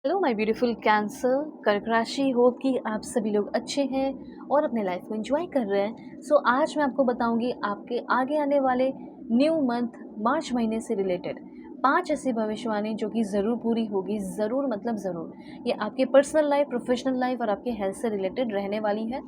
Hello my beautiful cancer कर्क राशि। Hope कि आप सभी लोग अच्छे हैं और अपने लाइफ को एंजॉय कर रहे हैं। आज मैं आपको बताऊंगी आपके आगे आने वाले न्यू मंथ मार्च महीने से रिलेटेड 5 ऐसी भविष्यवाणी जो कि ज़रूर पूरी होगी। ज़रूर मतलब ज़रूर ये आपके पर्सनल लाइफ, प्रोफेशनल लाइफ और आपके हेल्थ से रिलेटेड रहने वाली है।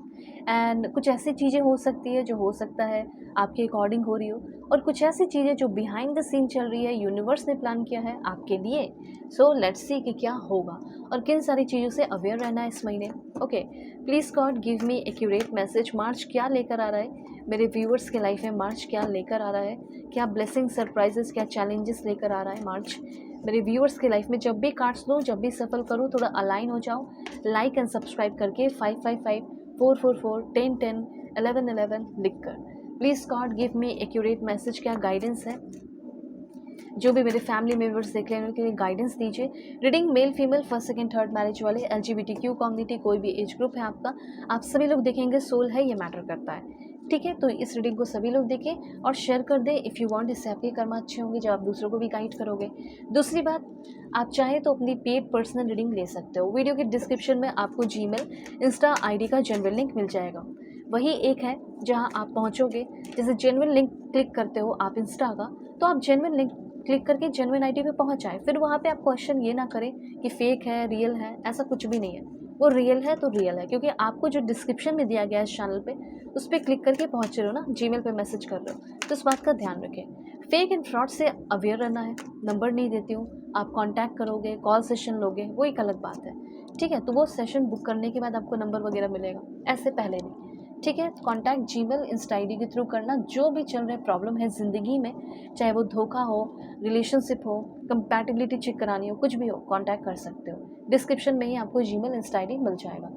एंड कुछ ऐसी चीज़ें हो सकती है जो हो सकता है आपके अकॉर्डिंग हो रही हो, और कुछ ऐसी चीज़ें जो बिहाइंड द सीन चल रही है, यूनिवर्स ने प्लान किया है आपके लिए। सो लेट्स सी कि क्या होगा और किन सारी चीज़ों से अवेयर रहना है इस महीने। Okay, please God give me accurate message. March क्या लेकर आ रहा है मेरे व्यूअर्स के लाइफ में? मार्च क्या लेकर आ रहा है? क्या ब्लेसिंग, सरप्राइजेस, क्या चैलेंजेस लेकर आ रहा है मार्च मेरे व्यूअर्स के लाइफ में? जब भी कार्ड्स लो, जब भी सफल करूँ, थोड़ा अलाइन हो जाओ लाइक एंड सब्सक्राइब करके 555 444 1010 1111 लिख कर। Please God give me accurate message. क्या गाइडेंस है? जो भी मेरे फैमिली मेम्बर्स देख रहे हैं उनके लिए गाइडेंस दीजिए। Reading male female, first second third marriage वाले, LGBTQ कम्युनिटी, कोई भी एज ग्रुप है आपका, आप सभी लोग देखेंगे। सोल है, ये मैटर करता है। ठीक है, तो इस रीडिंग को सभी लोग देखें और शेयर कर दें इफ़ यू वांट। इससे आपके कर्म अच्छे होंगे जब आप दूसरों को भी गाइड करोगे। दूसरी बात, आप चाहें तो अपनी पेड पर्सनल रीडिंग ले सकते हो। वीडियो के डिस्क्रिप्शन में आपको जीमेल, इंस्टा आईडी का जेन्युइन लिंक मिल जाएगा। वही एक है जहां आप पहुंचोगे। जैसे जेन्युइन लिंक क्लिक करते हो आप इंस्टा का, तो आप जेन्युइन लिंक क्लिक करके जेन्युइन आईडी पे पहुंच जाए। फिर वहाँ पे आप क्वेश्चन ये ना करें कि फेक है, रियल है, ऐसा कुछ भी नहीं है। वो रियल है तो रियल है, क्योंकि आपको जो डिस्क्रिप्शन में दिया गया है इस चैनल पे, उस पर क्लिक करके पहुँच रहे हो ना, जीमेल पे मैसेज कर रहे हो, तो इस बात का ध्यान रखें। फेक एंड फ्रॉड से अवेयर रहना है। नंबर नहीं देती हूँ, आप कॉन्टैक्ट करोगे, कॉल सेशन लोगे, वो एक अलग बात है। ठीक है, तो वो सेशन बुक करने के बाद आपको नंबर वगैरह मिलेगा, ऐसे पहले नहीं। ठीक है, कॉन्टैक्ट जीमेल, इंस्टा आईडी के थ्रू करना। जो भी चल रहे प्रॉब्लम है ज़िंदगी में, चाहे वो धोखा हो, रिलेशनशिप हो, कंपैटिबिलिटी चेक करानी हो, कुछ भी हो, कांटेक्ट कर सकते हो। डिस्क्रिप्शन में ही आपको जीमेल, इंस्टा आईडी मिल जाएगा।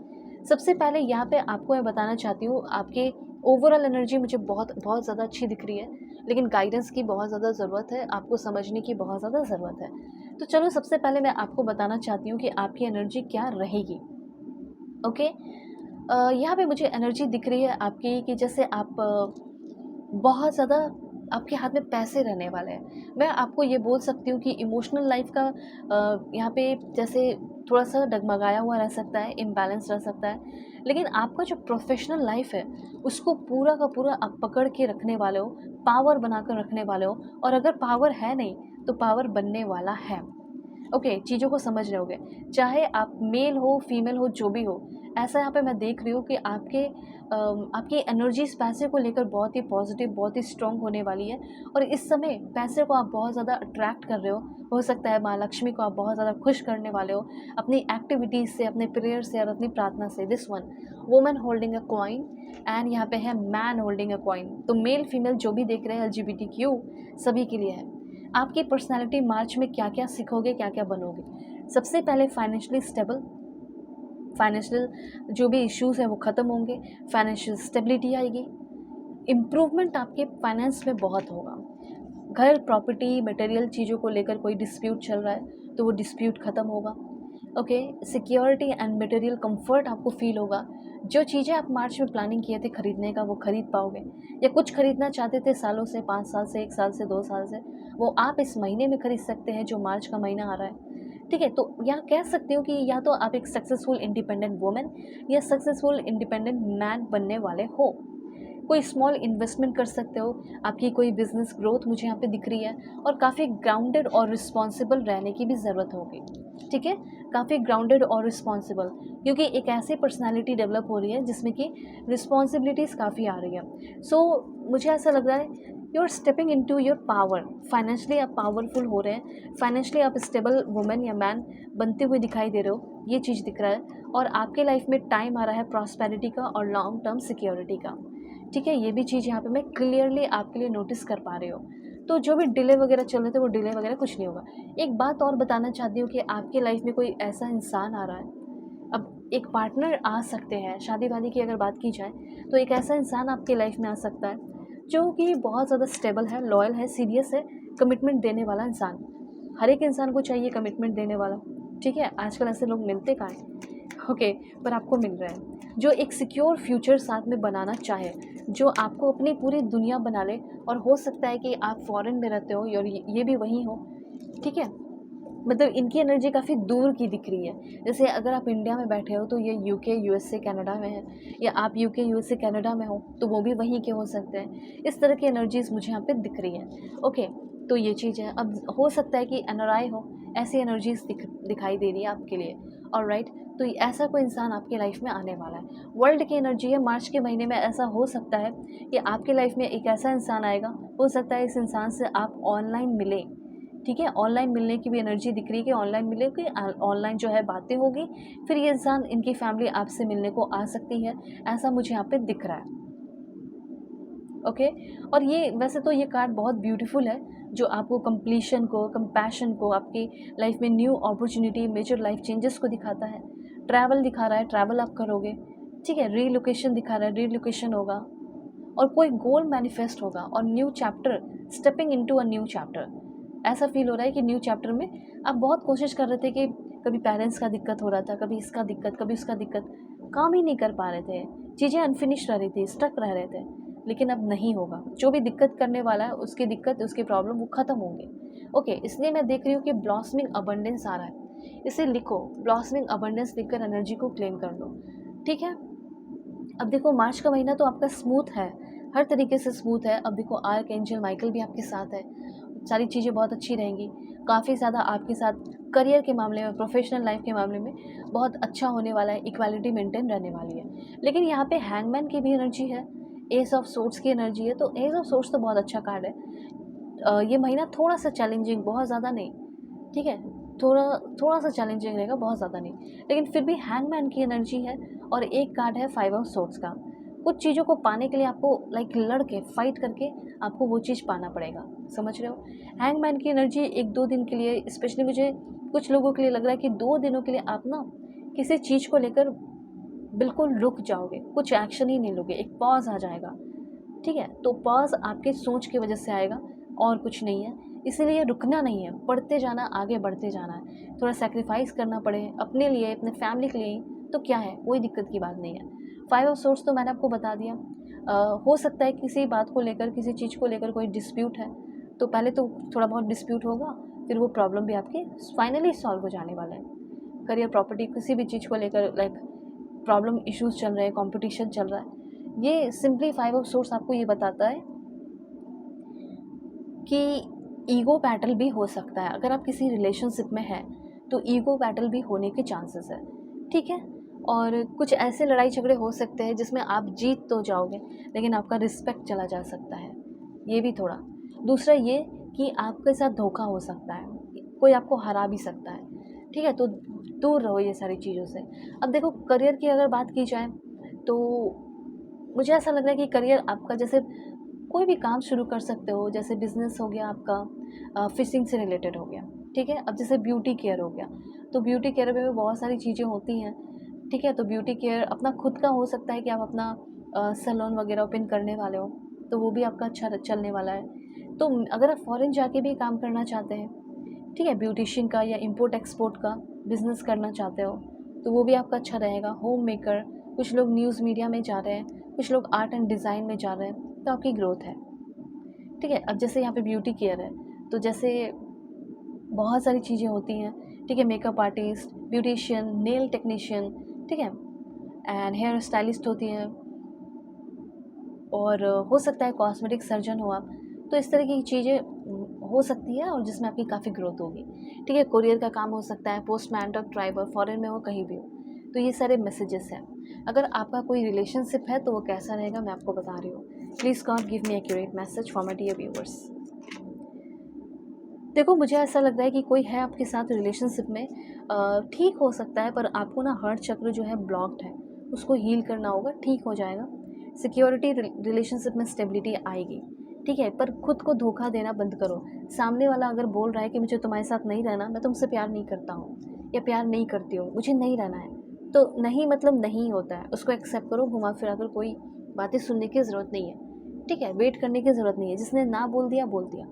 सबसे पहले यहाँ पे आपको मैं बताना चाहती हूँ, आपके ओवरऑल एनर्जी मुझे बहुत बहुत ज़्यादा अच्छी दिख रही है, लेकिन गाइडेंस की बहुत ज़्यादा ज़रूरत है, आपको समझने की बहुत ज़्यादा ज़रूरत है। तो चलो, सबसे पहले मैं आपको बताना चाहती हूँ कि आपकी एनर्जी क्या रहेगी। ओके, यहाँ पे मुझे एनर्जी दिख रही है आपकी कि जैसे आप बहुत ज़्यादा, आपके हाथ में पैसे रहने वाले हैं। मैं आपको ये बोल सकती हूँ कि इमोशनल लाइफ का यहाँ पे जैसे थोड़ा-सा डगमगाया हुआ रह सकता है, इम्बैलेंस रह सकता है। लेकिन आपका जो प्रोफ़ेशनल लाइफ है, उसको पूरा का पूरा आप पकड़ के रखने वाले हो, पावर बनाकर रखने वाले हो, और अगर पावर है नहीं, तो पावर बनने वाला है। ओके, चीज़ों को समझ रहे होगे। चाहे आप मेल हो, फीमेल हो, जो भी हो, ऐसा यहाँ पे मैं देख रही हूँ कि आपकी एनर्जी इस पैसे को लेकर बहुत ही पॉजिटिव, बहुत ही स्ट्रॉन्ग होने वाली है। और इस समय पैसे को आप बहुत ज़्यादा अट्रैक्ट कर रहे हो सकता है माँ लक्ष्मी को आप बहुत ज़्यादा खुश करने वाले हो अपनी एक्टिविटीज़ से, अपने प्रेयर से और अपनी प्रार्थना से। This one, woman holding a coin, and यहाँ पे है मैन होल्डिंग अ कॉइन। तो मेल फीमेल जो भी देख रहे हैं, LGBTQ सभी के लिए है। आपकी पर्सनैलिटी मार्च में क्या क्या सीखोगे, क्या क्या बनोगे? सबसे पहले फाइनेंशियली स्टेबल, फाइनेंशियल जो भी इश्यूज़ हैं वो ख़त्म होंगे, फाइनेंशियल स्टेबिलिटी आएगी, इम्प्रूवमेंट आपके फाइनेंस में बहुत होगा। घर, प्रॉपर्टी, मटेरियल चीज़ों को लेकर कोई डिस्प्यूट चल रहा है तो वो डिस्प्यूट ख़त्म होगा। Okay, security and material comfort आपको फील होगा। जो चीज़ें आप मार्च में प्लानिंग किए थे खरीदने का, वो खरीद पाओगे, या कुछ खरीदना चाहते थे सालों से, 5 साल से, 1 साल से, 2 साल से, वो आप इस महीने में खरीद सकते हैं जो मार्च का महीना आ रहा है। ठीक है, तो यहाँ कह सकती हूँ कि या तो आप एक सक्सेसफुल इंडिपेंडेंट वुमन या सक्सेसफुल इंडिपेंडेंट मैन बनने वाले हो। कोई स्मॉल इन्वेस्टमेंट कर सकते हो, आपकी कोई बिजनेस ग्रोथ मुझे यहाँ पे दिख रही है, और काफ़ी ग्राउंडेड और रिस्पॉन्सिबल रहने की भी ज़रूरत होगी। ठीक है, काफ़ी ग्राउंडेड और रिस्पॉन्सिबल, क्योंकि एक ऐसी पर्सनालिटी डेवलप हो रही है जिसमें कि रिस्पॉन्सिबिलिटीज़ काफ़ी आ रही है। सो मुझे ऐसा लग रहा है you are stepping into your power. Financially आप पावरफुल हो रहे हैं, फाइनेंशियली आप स्टेबल वुमेन या मैन बनते हुए दिखाई दे रहे हो, ये चीज़ दिख रहा है। और आपके लाइफ में टाइम आ रहा है प्रॉस्पेरिटी का और लॉन्ग टर्म सिक्योरिटी का। ठीक है, ये भी चीज़ यहाँ पे मैं क्लियरली आपके लिए नोटिस कर पा रही हूँ। तो जो भी डिले वगैरह चल रहे थे, वो डिले वगैरह कुछ नहीं होगा। एक बात और बताना चाहती हूँ कि आपके लाइफ में कोई ऐसा इंसान आ रहा है, अब एक पार्टनर आ सकते हैं, शादी-वादी की अगर बात की जाए, तो एक ऐसा इंसान आपकी लाइफ में आ सकता है जो कि बहुत ज़्यादा स्टेबल है, लॉयल है, सीरियस है, कमिटमेंट देने वाला इंसान। हर एक इंसान को चाहिए कमिटमेंट देने वाला। ठीक है, आजकल ऐसे लोग मिलते कहाँ हैं? ओके, पर आपको मिल रहा है, जो एक सिक्योर फ्यूचर साथ में बनाना चाहे, जो आपको अपनी पूरी दुनिया बना ले, और हो सकता है कि आप फॉरेन में रहते हो और ये भी वहीं हो। ठीक है, मतलब इनकी एनर्जी काफ़ी दूर की दिख रही है। जैसे अगर आप इंडिया में बैठे हो तो ये यूके, यूएसए, कनाडा में है, या आप यूके, यूएसए, कनाडा में हो तो वो भी वहीं के हो सकते हैं। इस तरह की एनर्जीज़ मुझे यहाँ पे दिख रही हैं। ओके, तो ये चीज़ है। अब हो सकता है कि एनआरआई हो, ऐसी एनर्जीज़ दिखाई दे रही है आपके लिए। ऑलराइट, तो ऐसा कोई इंसान आपकी लाइफ में आने वाला है। वर्ल्ड की एनर्जी है, मार्च के महीने में ऐसा हो सकता है कि आपकी लाइफ में एक ऐसा इंसान आएगा, हो सकता है इस इंसान से आप ऑनलाइन मिलें। ठीक है, ऑनलाइन मिलने की भी एनर्जी दिख रही है कि ऑनलाइन मिले, कि ऑनलाइन जो है बातें होगी, फिर ये इंसान, इनकी फैमिली आपसे मिलने को आ सकती है, ऐसा मुझे यहाँ पे दिख रहा है। ओके, और ये वैसे तो ये कार्ड बहुत ब्यूटीफुल है, जो आपको कंप्लीशन को, कंपैशन को, आपकी लाइफ में new opportunity, major life changes को दिखाता है। ट्रैवल दिखा रहा है, ट्रैवल आप करोगे। ठीक है, रीलोकेशन दिखा रहा है, रीलोकेशन होगा, और कोई गोल मैनिफेस्ट होगा, और new chapter, stepping into a new chapter. ऐसा फील हो रहा है कि न्यू चैप्टर में आप बहुत कोशिश कर रहे थे कि कभी पेरेंट्स का दिक्कत हो रहा था, कभी इसका दिक्कत, कभी उसका दिक्कत, काम ही नहीं कर पा रहे थे, चीज़ें अनफिनिश रह रही थी, स्टक रह रहे थे। लेकिन अब नहीं होगा, जो भी दिक्कत करने वाला है उसकी दिक्कत, उसकी प्रॉब्लम वो ख़त्म होंगे। ओके, इसलिए मैं देख रही हूँ कि ब्लॉसमिंग अबंडेंस आ रहा है। इसे लिखो, ब्लॉसमिंग अबंडेंस लिखकर एनर्जी को क्लेम कर लो। ठीक है, अब देखो मार्च का महीना तो आपका स्मूथ है, हर तरीके से स्मूथ है। अब देखो आर्क एंजल माइकल भी आपके साथ है, सारी चीज़ें बहुत अच्छी रहेंगी। काफ़ी ज़्यादा आपके साथ करियर के मामले में, प्रोफेशनल लाइफ के मामले में बहुत अच्छा होने वाला है, इक्वालिटी मेंटेन रहने वाली है। लेकिन यहाँ पे हैंगमैन की भी एनर्जी है, एस ऑफ सोर्ड्स की एनर्जी है, तो एस ऑफ सोर्ड्स तो बहुत अच्छा कार्ड है। ये महीना थोड़ा सा चैलेंजिंग, बहुत ज़्यादा नहीं, ठीक है, थोड़ा थोड़ा सा चैलेंजिंग रहेगा, बहुत ज़्यादा नहीं, लेकिन फिर भी हैंगमैन की एनर्जी है। और एक कार्ड है फाइव ऑफ सोर्ड्स का। कुछ चीज़ों को पाने के लिए आपको लाइक लड़ के, फाइट करके आपको वो चीज़ पाना पड़ेगा, समझ रहे हो। हैंगमैन की एनर्जी 1-2 दिन के लिए, स्पेशली मुझे कुछ लोगों के लिए लग रहा है कि 2 दिनों के लिए आप ना किसी चीज़ को लेकर बिल्कुल रुक जाओगे, कुछ एक्शन ही नहीं लोगे, एक पॉज आ जाएगा। ठीक है, तो पॉज आपके सोच की वजह से आएगा, और कुछ नहीं है। इसीलिए रुकना नहीं है, बढ़ते जाना, आगे बढ़ते जाना है। थोड़ा सेक्रीफाइस करना पड़े अपने लिए, अपने फैमिली के लिए, तो क्या है, कोई दिक्कत की बात नहीं है। फाइव ऑफ सोर्स तो मैंने आपको बता दिया। हो सकता है किसी बात को लेकर, किसी चीज़ को लेकर कोई डिस्प्यूट है, तो पहले तो थोड़ा बहुत डिस्प्यूट होगा, फिर वो प्रॉब्लम भी आपकी फाइनली सॉल्व हो जाने वाला है। करियर, प्रॉपर्टी, किसी भी चीज़ को लेकर लाइक प्रॉब्लम, इश्यूज चल रहे हैं, कंपटीशन चल रहा है, ये सिंपली फाइव ऑफ सोर्स आपको ये बताता है कि ईगो बैटल भी हो सकता है। अगर आप किसी रिलेशनशिप में हैं तो ईगो बैटल भी होने के चांसेस है। ठीक है, और कुछ ऐसे लड़ाई झगड़े हो सकते हैं जिसमें आप जीत तो जाओगे, लेकिन आपका रिस्पेक्ट चला जा सकता है, ये भी थोड़ा। दूसरा ये कि आपके साथ धोखा हो सकता है, कोई आपको हरा भी सकता है। ठीक है, तो दूर रहो ये सारी चीज़ों से। अब देखो करियर की अगर बात की जाए तो मुझे ऐसा लग रहा है कि करियर आपका, जैसे कोई भी काम शुरू कर सकते हो, जैसे बिज़नेस हो गया आपका, फिशिंग से रिलेटेड हो गया। ठीक है, अब जैसे ब्यूटी केयर हो गया, तो ब्यूटी केयर में भी बहुत सारी चीज़ें होती हैं। ठीक है, तो ब्यूटी केयर अपना खुद का हो सकता है कि आप अपना सैलून वगैरह ओपन करने वाले हो, तो वो भी आपका अच्छा चलने वाला है। तो अगर आप फॉरेन जाके भी काम करना चाहते हैं, ठीक है, ब्यूटिशियन का या इंपोर्ट एक्सपोर्ट का बिज़नेस करना चाहते हो, तो वो भी आपका अच्छा रहेगा। होम मेकर, कुछ लोग न्यूज़ मीडिया में जा रहे हैं, कुछ लोग आर्ट एंड डिज़ाइन में जा रहे हैं, तो आपकी ग्रोथ है। ठीक है, अब जैसे यहाँ पे ब्यूटी केयर है, तो जैसे बहुत सारी चीज़ें होती हैं। ठीक है, makeup artist, beautician, nail technician, ठीक है, एंड हेयर स्टाइलिस्ट होती हैं, और हो सकता है कॉस्मेटिक सर्जन हो आप। तो इस तरह की चीज़ें हो सकती है, और जिसमें आपकी काफ़ी ग्रोथ होगी। ठीक है, कोरियर का काम हो सकता है, पोस्टमैन, ट्रक ड्राइवर, फॉरेन में हो, कहीं भी हो। तो ये सारे मैसेजेस हैं। अगर आपका कोई रिलेशनशिप है तो वो कैसा रहेगा मैं आपको बता रही हूँ। Please God give me accurate message for my dear viewers. देखो मुझे ऐसा लग रहा है कि कोई है आपके साथ रिलेशनशिप में, ठीक हो सकता है, पर आपको ना हार्ट चक्र जो है ब्लॉक्ड है, उसको हील करना होगा, ठीक हो जाएगा। सिक्योरिटी, रिलेशनशिप में स्टेबिलिटी आएगी। ठीक है, पर खुद को धोखा देना बंद करो। सामने वाला अगर बोल रहा है कि मुझे तुम्हारे साथ नहीं रहना, मैं तुमसे प्यार नहीं करता हूँ या प्यार नहीं करती हूँ, मुझे नहीं रहना है, तो नहीं मतलब नहीं होता है, उसको एक्सेप्ट करो। घुमा फिरा कर कोई बातें सुनने की ज़रूरत नहीं है। ठीक है, वेट करने की ज़रूरत नहीं है, जिसने ना बोल दिया बोल दिया।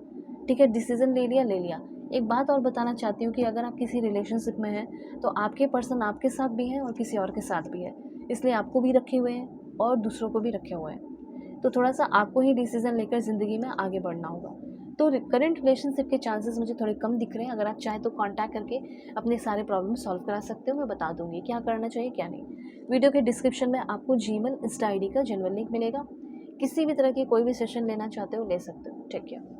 ठीक है, डिसीज़न ले लिया ले लिया। एक बात और बताना चाहती हूँ कि अगर आप किसी रिलेशनशिप में हैं तो आपके पर्सन आपके साथ भी हैं और किसी और के साथ भी है, इसलिए आपको भी रखे हुए हैं और दूसरों को भी रखे हुए हैं। तो थोड़ा सा आपको ही डिसीज़न लेकर ज़िंदगी में आगे बढ़ना होगा। तो करंट रिलेशनशिप के चांसेस मुझे थोड़े कम दिख रहे हैं। अगर आप चाहें तो कांटेक्ट करके अपने सारे प्रॉब्लम सॉल्व करा सकते हो, मैं बता दूंगी क्या करना चाहिए क्या नहीं। वीडियो के डिस्क्रिप्शन में आपको जीमेल इंस्टा आईडी का जेन्युइन लिंक मिलेगा। किसी भी तरह की कोई भी सेशन लेना चाहते हो ले सकते हो। Take care.